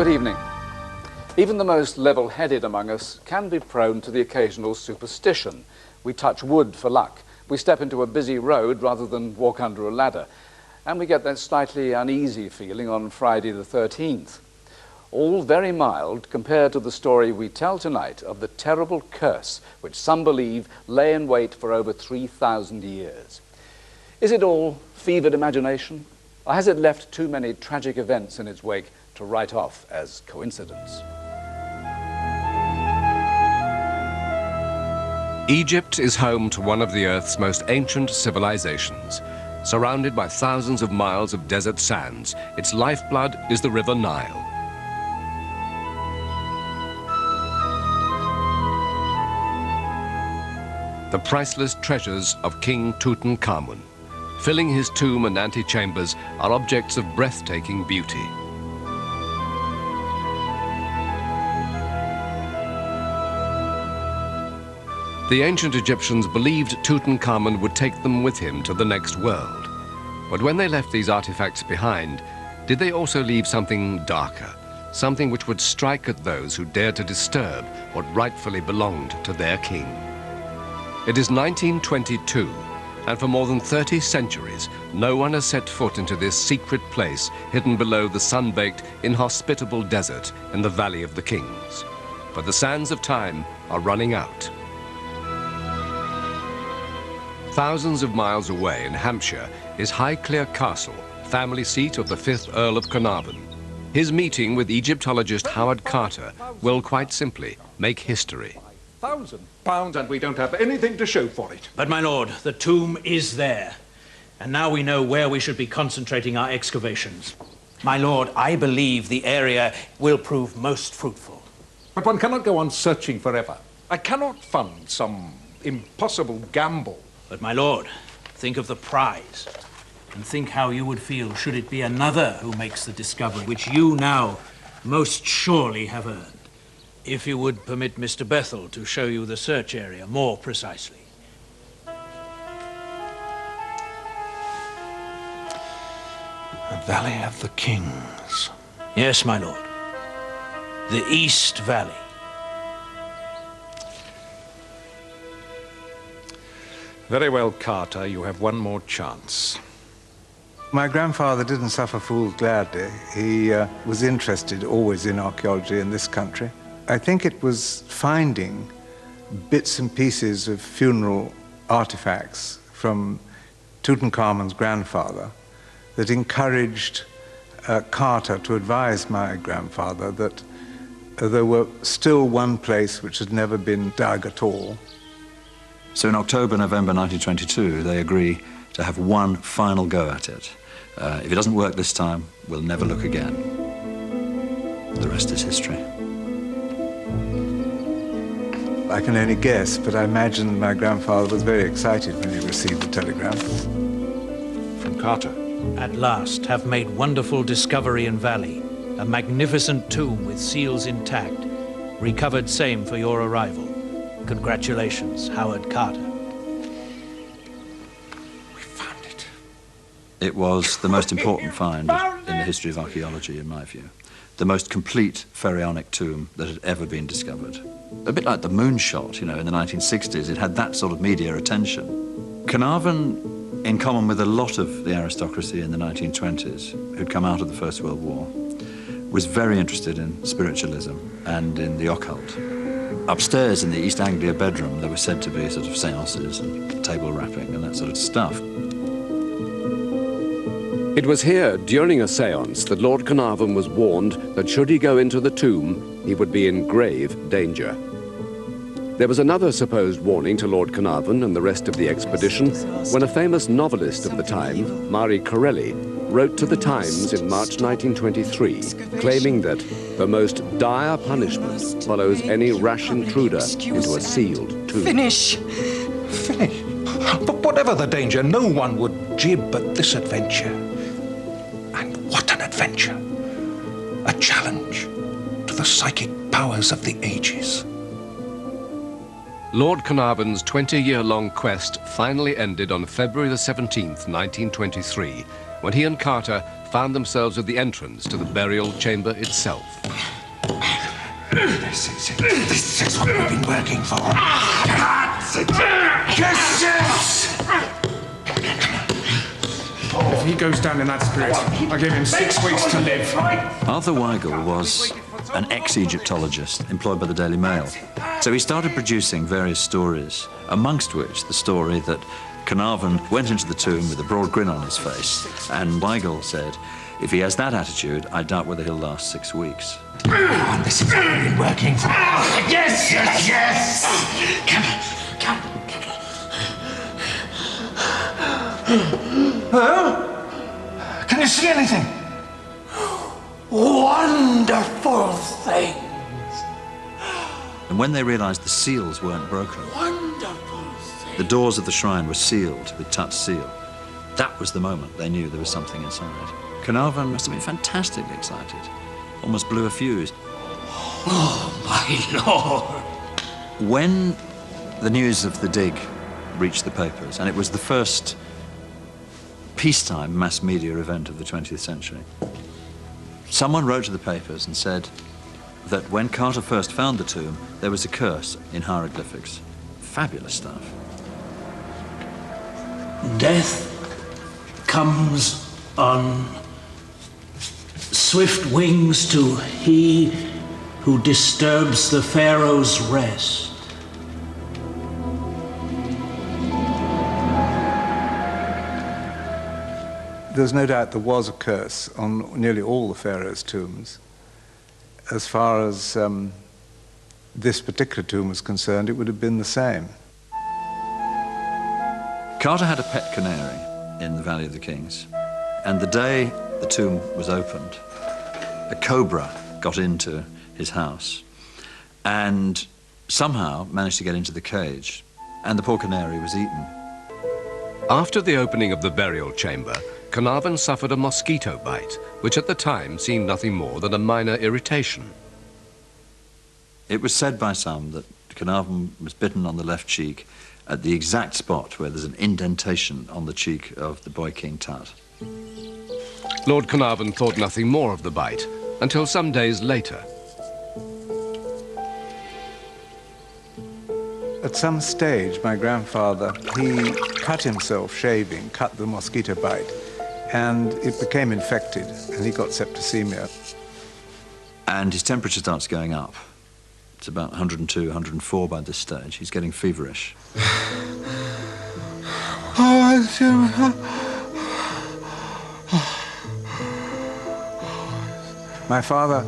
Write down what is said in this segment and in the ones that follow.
Good evening. Even the most level-headed among us can be prone to the occasional superstition. We touch wood for luck. We step into a busy road rather than walk under a ladder. And we get that slightly uneasy feeling on Friday the 13th. All very mild compared to the story we tell tonight of the terrible curse which some believe lay in wait for over 3,000 years. Is it all fevered imagination? Or has it left too many tragic events in its wake to write off as coincidence? Egypt is home to one of the Earth's most ancient civilizations. Surrounded by thousands of miles of desert sands, its lifeblood is the River Nile. The priceless treasures of King Tutankhamun. Filling his tomb and antechambers are objects of breathtaking beauty. The ancient Egyptians believed Tutankhamun would take them with him to the next world. But when they left these artifacts behind, did they also leave something darker? Something which would strike at those who dared to disturb what rightfully belonged to their king. It is 1922, and for more than 30 centuries, no one has set foot into this secret place hidden below the sun-baked, inhospitable desert in the Valley of the Kings. But the sands of time are running out. Thousands of miles away in Hampshire is Highclere Castle, family seat of the 5th Earl of Carnarvon. His meeting with Egyptologist Howard Carter will quite simply make history. £1,000 and we don't have anything to show for it. But my lord, the tomb is there. And now we know where we should be concentrating our excavations. My lord, I believe the area will prove most fruitful. But one cannot go on searching forever. I cannot fund some impossible gamble. But my lord, think of the prize. And think how you would feel should it be another who makes the discovery, which you now most surely have earned. If you would permit Mr. Bethel to show you the search area more precisely. The Valley of the Kings. Yes, my lord. The East Valley. Very well, Carter, you have one more chance. My grandfather didn't suffer fools gladly. He was interested always in archaeology in this country. I think it was finding bits and pieces of funeral artifacts from Tutankhamun's grandfather that encouraged Carter to advise my grandfather that there were still one place which had never been dug at all. So in October, November 1922, they agree to have one final go at it. If it doesn't work this time, we'll never look again. The rest is history. I can only guess, but I imagine my grandfather was very excited when he received the telegram. From Carter. At last have made wonderful discovery in Valley. A magnificent tomb with seals intact. Recovered same for your arrival. Congratulations, Howard Carter. We found it. It was the most important find in the history of archaeology, in my view. The most complete pharaonic tomb that had ever been discovered. A bit like the moonshot, you know, in the 1960s. It had that sort of media attention. Carnarvon, in common with a lot of the aristocracy in the 1920s, who'd come out of the First World War, was very interested in spiritualism and in the occult. Upstairs in the East Anglia bedroom, there were said to be sort of seances and table rapping and that sort of stuff. It was here, during a séance, that Lord Carnarvon was warned that should he go into the tomb, he would be in grave danger. There was another supposed warning to Lord Carnarvon and the rest of the expedition when a famous novelist of the time, Marie Corelli, wrote to the Times in March 1923, claiming that the most dire punishment follows any rash intruder into a sealed tomb. Finish! Finish? But whatever the danger, no one would jib at this adventure. And what an adventure! A challenge to the psychic powers of the ages. Lord Carnarvon's 20-year-long quest finally ended on February the 17th, 1923, when he and Carter found themselves at the entrance to the burial chamber itself. This is what we've been working for. Yes! If he goes down in that spirit, I give him 6 weeks to live. Arthur Weigel was an ex-Egyptologist employed by the Daily Mail. So he started producing various stories, amongst which the story that Carnarvon went into the tomb with a broad grin on his face, and Weigel said, if he has that attitude, I doubt whether he'll last 6 weeks. Oh, this is what we've been working for. Yes, yes, yes! Come on. Huh? Can you see anything? Wonderful things. And when they realized the seals weren't broken, Wonderful things. the doors of the shrine were sealed with Tut's seal, that was the moment they knew there was something inside. Carnarvon must have been fantastically excited, almost blew a fuse. Oh, my Lord. When the news of the dig reached the papers, and it was the first peacetime mass media event of the 20th century, someone wrote to the papers and said that when Carter first found the tomb, there was a curse in hieroglyphics. Fabulous stuff. Death comes on swift wings to he who disturbs the Pharaoh's rest. There's no doubt there was a curse on nearly all the pharaohs' tombs. As far as this particular tomb was concerned, it would have been the same. Carter had a pet canary in the Valley of the Kings, and the day the tomb was opened, a cobra got into his house and somehow managed to get into the cage, and the poor canary was eaten. After the opening of the burial chamber, Carnarvon suffered a mosquito bite, which at the time seemed nothing more than a minor irritation. It was said by some that Carnarvon was bitten on the left cheek at the exact spot where there's an indentation on the cheek of the boy King Tut. Lord Carnarvon thought nothing more of the bite until some days later. At some stage, my grandfather, he cut himself shaving, cut the mosquito bite, and it became infected, and he got septicemia. And his temperature starts going up. It's about 102, 104 by this stage. He's getting feverish. My father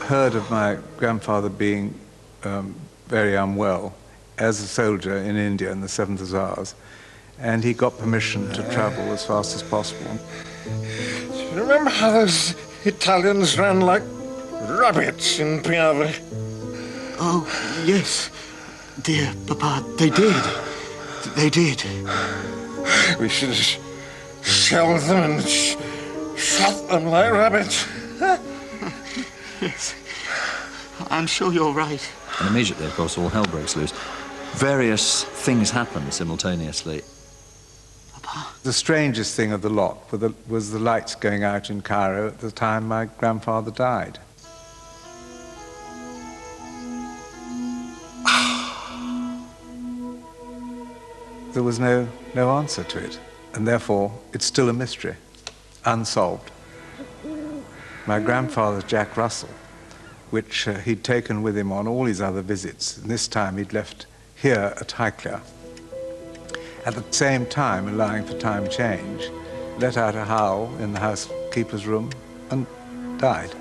heard of my grandfather being very unwell as a soldier in India in the 7th Hussars, and he got permission to travel as fast as possible. Do you remember how those Italians ran like rabbits in Piave? Oh, yes, dear Papa, they did. They did. We should have shelled them and shot them like rabbits. Yes, I'm sure you're right. And immediately, of course, all hell breaks loose. Various things happen simultaneously. The strangest thing of the lot was the lights going out in Cairo at the time my grandfather died. There was no answer to it, and therefore it's still a mystery, unsolved. My grandfather's Jack Russell, which he'd taken with him on all his other visits, and this time he'd left here at Highclere. At the same time, allowing for time change, let out a howl in the housekeeper's room and died.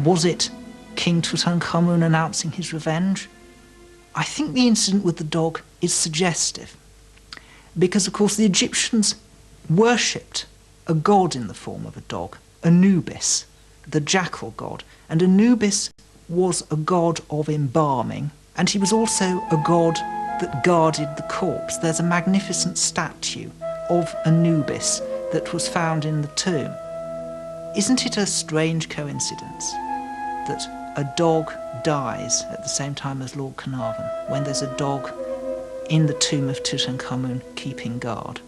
Was it King Tutankhamun announcing his revenge? I think the incident with the dog is suggestive, because of course the Egyptians worshipped a god in the form of a dog, Anubis, the jackal god, and Anubis was a god of embalming, and he was also a god that guarded the corpse. There's a magnificent statue of Anubis that was found in the tomb. Isn't it a strange coincidence that a dog dies at the same time as Lord Carnarvon, when there's a dog in the tomb of Tutankhamun keeping guard?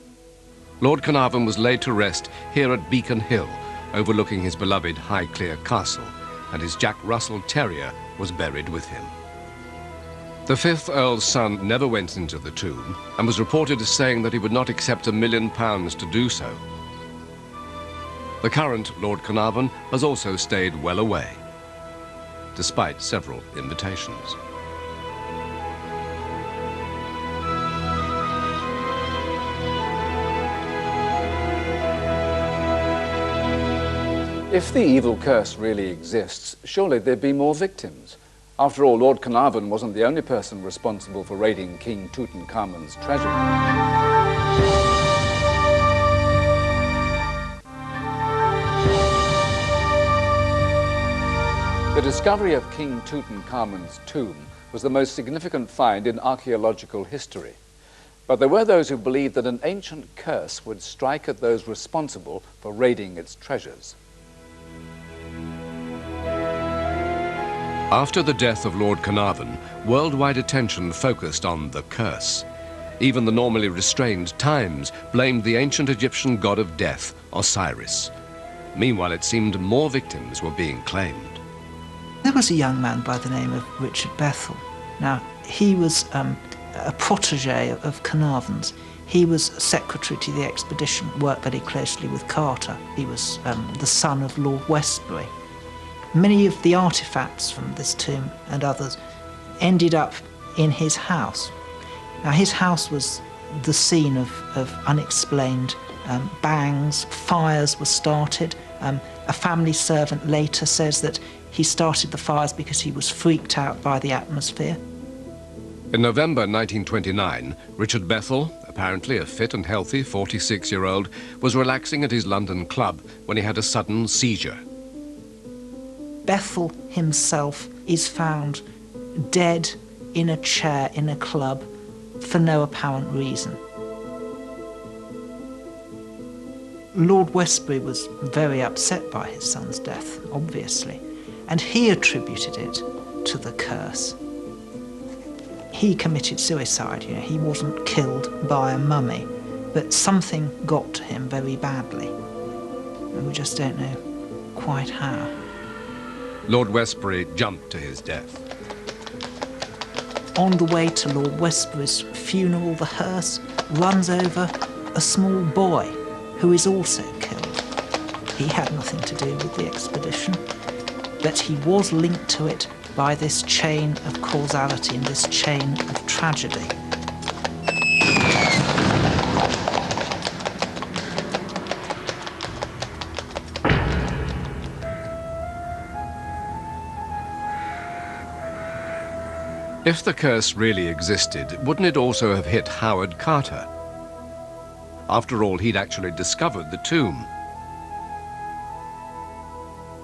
Lord Carnarvon was laid to rest here at Beacon Hill, overlooking his beloved Highclere Castle, and his Jack Russell Terrier was buried with him. The 5th Earl's son never went into the tomb and was reported as saying that he would not accept £1 million to do so. The current Lord Carnarvon has also stayed well away, despite several invitations. If the evil curse really exists, surely there'd be more victims. After all, Lord Carnarvon wasn't the only person responsible for raiding King Tutankhamun's treasury. The discovery of King Tutankhamun's tomb was the most significant find in archaeological history. But there were those who believed that an ancient curse would strike at those responsible for raiding its treasures. After the death of Lord Carnarvon, worldwide attention focused on the curse. Even the normally restrained Times blamed the ancient Egyptian god of death, Osiris. Meanwhile, it seemed more victims were being claimed. There was a young man by the name of Richard Bethel. Now, he was a protege of Carnarvon's. He was secretary to the expedition, worked very closely with Carter. He was the son of Lord Westbury. Many of the artefacts from this tomb and others ended up in his house. Now, his house was the scene of unexplained bangs, fires were started. A family servant later says that he started the fires because he was freaked out by the atmosphere. In November 1929, Richard Bethel, apparently a fit and healthy 46-year-old, was relaxing at his London club when he had a sudden seizure. Bethel himself is found dead in a chair in a club for no apparent reason. Lord Westbury was very upset by his son's death, obviously, and he attributed it to the curse. He committed suicide, you know, he wasn't killed by a mummy, but something got to him very badly, and we just don't know quite how. Lord Westbury jumped to his death. On the way to Lord Westbury's funeral, the hearse runs over a small boy who is also killed. He had nothing to do with the expedition, but he was linked to it by this chain of causality and this chain of tragedy. If the curse really existed, wouldn't it also have hit Howard Carter? After all, he'd actually discovered the tomb.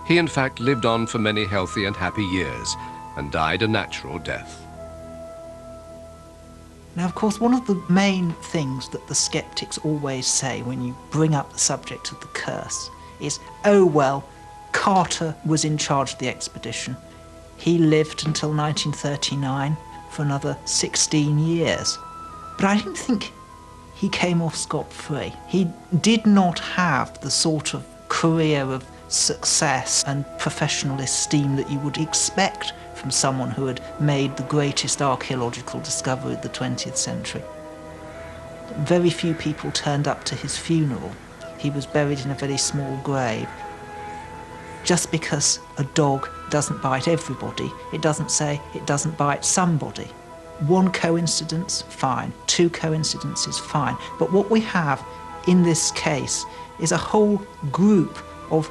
He, in fact, lived on for many healthy and happy years and died a natural death. Now, of course, one of the main things that the skeptics always say when you bring up the subject of the curse is, oh, well, Carter was in charge of the expedition. He lived until 1939 for another 16 years. But I don't think he came off scot-free. He did not have the sort of career of success and professional esteem that you would expect from someone who had made the greatest archaeological discovery of the 20th century. Very few people turned up to his funeral. He was buried in a very small grave. Just because a dog doesn't bite everybody, it doesn't say it doesn't bite somebody. One coincidence, fine. Two coincidences, fine. But what we have in this case is a whole group of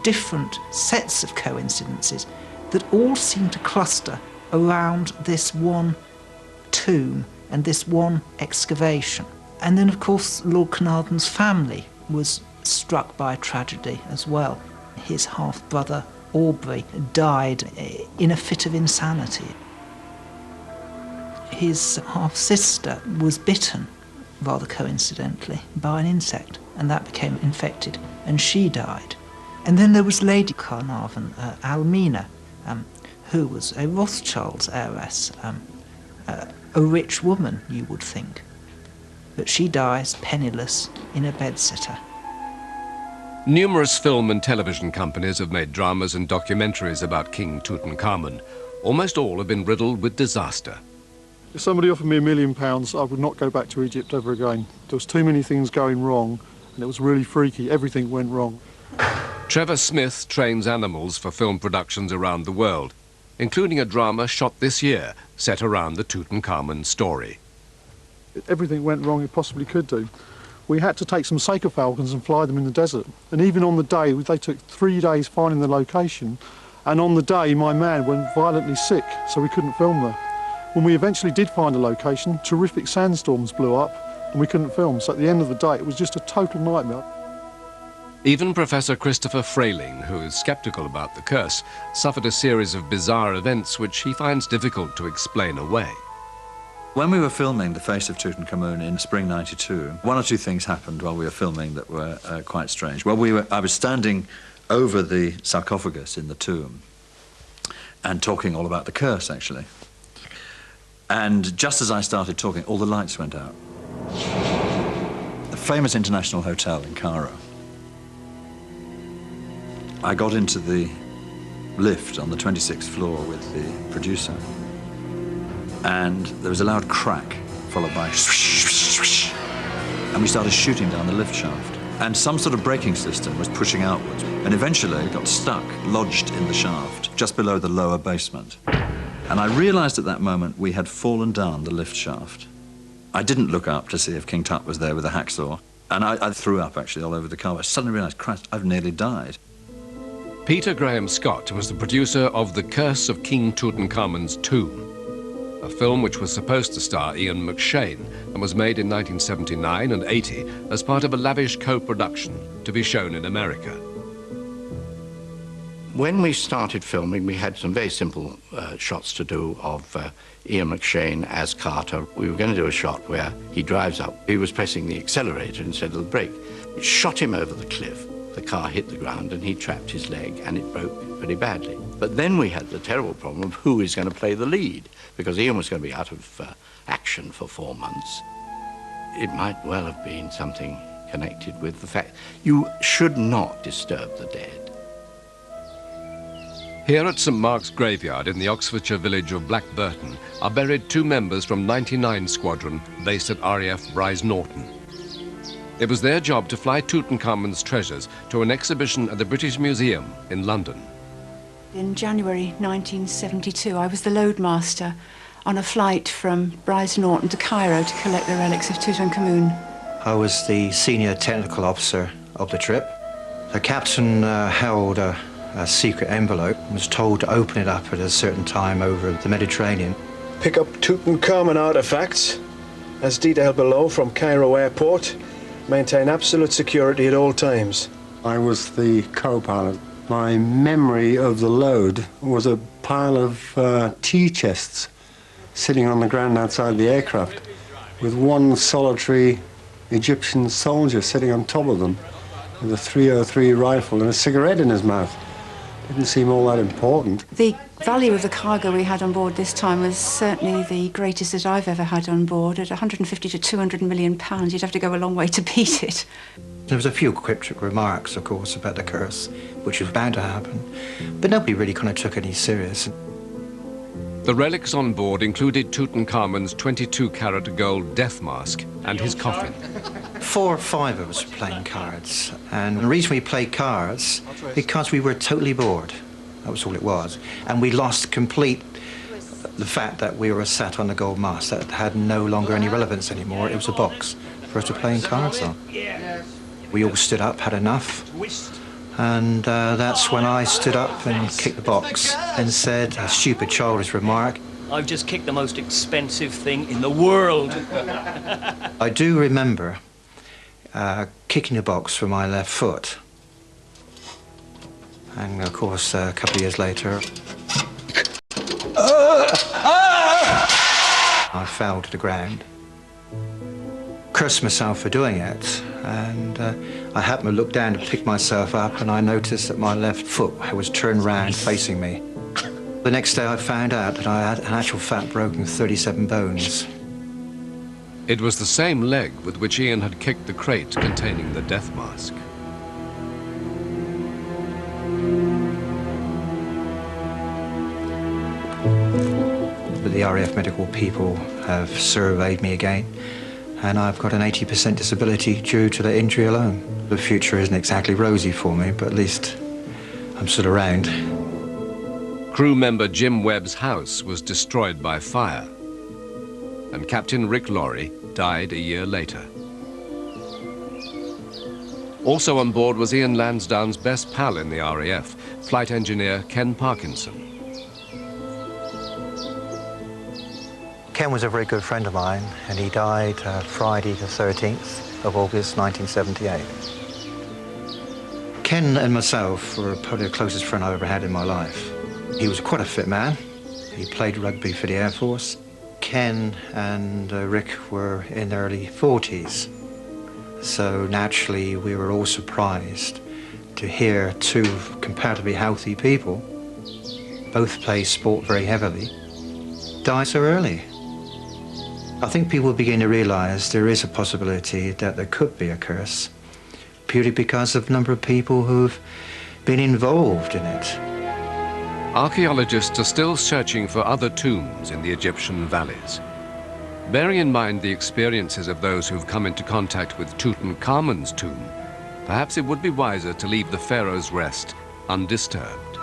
different sets of coincidences that all seem to cluster around this one tomb and this one excavation. And then, of course, Lord Carnarvon's family was struck by a tragedy as well. His half-brother, Aubrey, died in a fit of insanity. His half-sister was bitten, rather coincidentally, by an insect, and that became infected, and she died. And then there was Lady Carnarvon, Almina, who was a Rothschild's heiress, a rich woman, you would think. but she dies penniless in a bedsitter. Numerous film and television companies have made dramas and documentaries about King Tutankhamun. Almost all have been riddled with disaster. If somebody offered me £1 million, I would not go back to Egypt ever again. There was too many things going wrong, and it was really freaky. Everything went wrong. Trevor Smith trains animals for film productions around the world, including a drama shot this year set around the Tutankhamun story. Everything went wrong it possibly could do. We had to take some Saker falcons and fly them in the desert. And even on the day, they took 3 days finding the location. And on the day, my man went violently sick, so we couldn't film there. When we eventually did find a location, terrific sandstorms blew up and we couldn't film. So at the end of the day, it was just a total nightmare. Even Professor Christopher Frayling, who is sceptical about the curse, suffered a series of bizarre events which he finds difficult to explain away. When we were filming The Face of Tutankhamun in spring '92, one or two things happened while we were filming that were quite strange. Well, I was standing over the sarcophagus in the tomb and talking all about the curse, actually. And just as I started talking, all the lights went out. The famous international hotel in Cairo. I got into the lift on the 26th floor with the producer, and there was a loud crack, followed by swish, swish, swish, and we started shooting down the lift shaft. And some sort of braking system was pushing outwards, and eventually it got stuck, lodged in the shaft, just below the lower basement. And I realized at that moment we had fallen down the lift shaft. I didn't look up to see if King Tut was there with a hacksaw, and I threw up, actually, all over the car. I suddenly realized, Christ, I've nearly died. Peter Graham Scott was the producer of The Curse of King Tutankhamun's Tomb, a film which was supposed to star Ian McShane and was made in 1979 and 80 as part of a lavish co-production to be shown in America. When we started filming, we had some very simple shots to do of Ian McShane as Carter. We were going to do a shot where he drives up. He was pressing the accelerator instead of the brake. It shot him over the cliff. The car hit the ground and he trapped his leg and it broke pretty badly. But then we had the terrible problem of who is going to play the lead, because Ian was going to be out of action for 4 months. It might well have been something connected with the fact you should not disturb the dead. Here at St Mark's Graveyard in the Oxfordshire village of Blackburton are buried 2 members from 99 Squadron based at RAF Bryce Norton. It was their job to fly Tutankhamun's treasures to an exhibition at the British Museum in London. In January 1972, I was the loadmaster on a flight from Bryce Norton to Cairo to collect the relics of Tutankhamun. I was the senior technical officer of the trip. The captain held a secret envelope and was told to open it up at a certain time over the Mediterranean. Pick up Tutankhamun artifacts, as detailed below from Cairo Airport. Maintain absolute security at all times. I was the co-pilot. My memory of the load was a pile of tea chests sitting on the ground outside the aircraft with one solitary Egyptian soldier sitting on top of them with a .303 rifle and a cigarette in his mouth. Didn't seem all that important. The value of the cargo we had on board this time was certainly the greatest that I've ever had on board. At 150 to 200 million pounds, you'd have to go a long way to beat it. There was a few cryptic remarks, of course, about the curse, which was bound to happen, but nobody really kind of took any serious. The relics on board included Tutankhamun's 22-carat gold death mask and his coffin. 4 or 5 of us were playing cards, and the reason we played cards because we were totally bored. That was all it was. And we lost the fact that we were sat on the gold mask. That had no longer any relevance anymore. It was a box for us to playing cards on. We all stood up, had enough, and that's when I stood up and kicked the box and said a stupid childish remark. I've just kicked the most expensive thing in the world. I do remember kicking the box with my left foot. And of course, a couple of years later, I fell to the ground. Cursed myself for doing it, and I happened to look down to pick myself up, and I noticed that my left foot was turned round facing me. The next day I found out that I had, in actual fact, broken 37 bones. It was the same leg with which Ian had kicked the crate containing the death mask. But the RAF medical people have surveyed me again, and I've got an 80% disability due to the injury alone. The future isn't exactly rosy for me, but at least I'm still around. Crew member Jim Webb's house was destroyed by fire, and Captain Rick Laurie died a year later. Also on board was Ian Lansdowne's best pal in the RAF, flight engineer Ken Parkinson. Ken was a very good friend of mine, and he died Friday the 13th of August 1978. Ken and myself were probably the closest friend I've ever had in my life. He was quite a fit man. He played rugby for the Air Force. Ken and Rick were in their early 40s, so naturally we were all surprised to hear two comparatively healthy people, both play sport very heavily, die so early. I think people begin to realize there is a possibility that there could be a curse, purely because of the number of people who've been involved in it. Archaeologists are still searching for other tombs in the Egyptian valleys. Bearing in mind the experiences of those who've come into contact with Tutankhamun's tomb, perhaps it would be wiser to leave the pharaoh's rest undisturbed.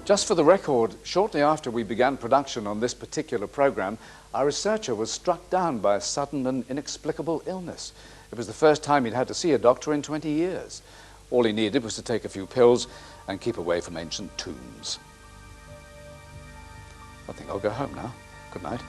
Just for the record, shortly after we began production on this particular program, our researcher was struck down by a sudden and inexplicable illness. It was the first time he'd had to see a doctor in 20 years. All he needed was to take a few pills and keep away from ancient tombs. I think I'll go home now. Good night.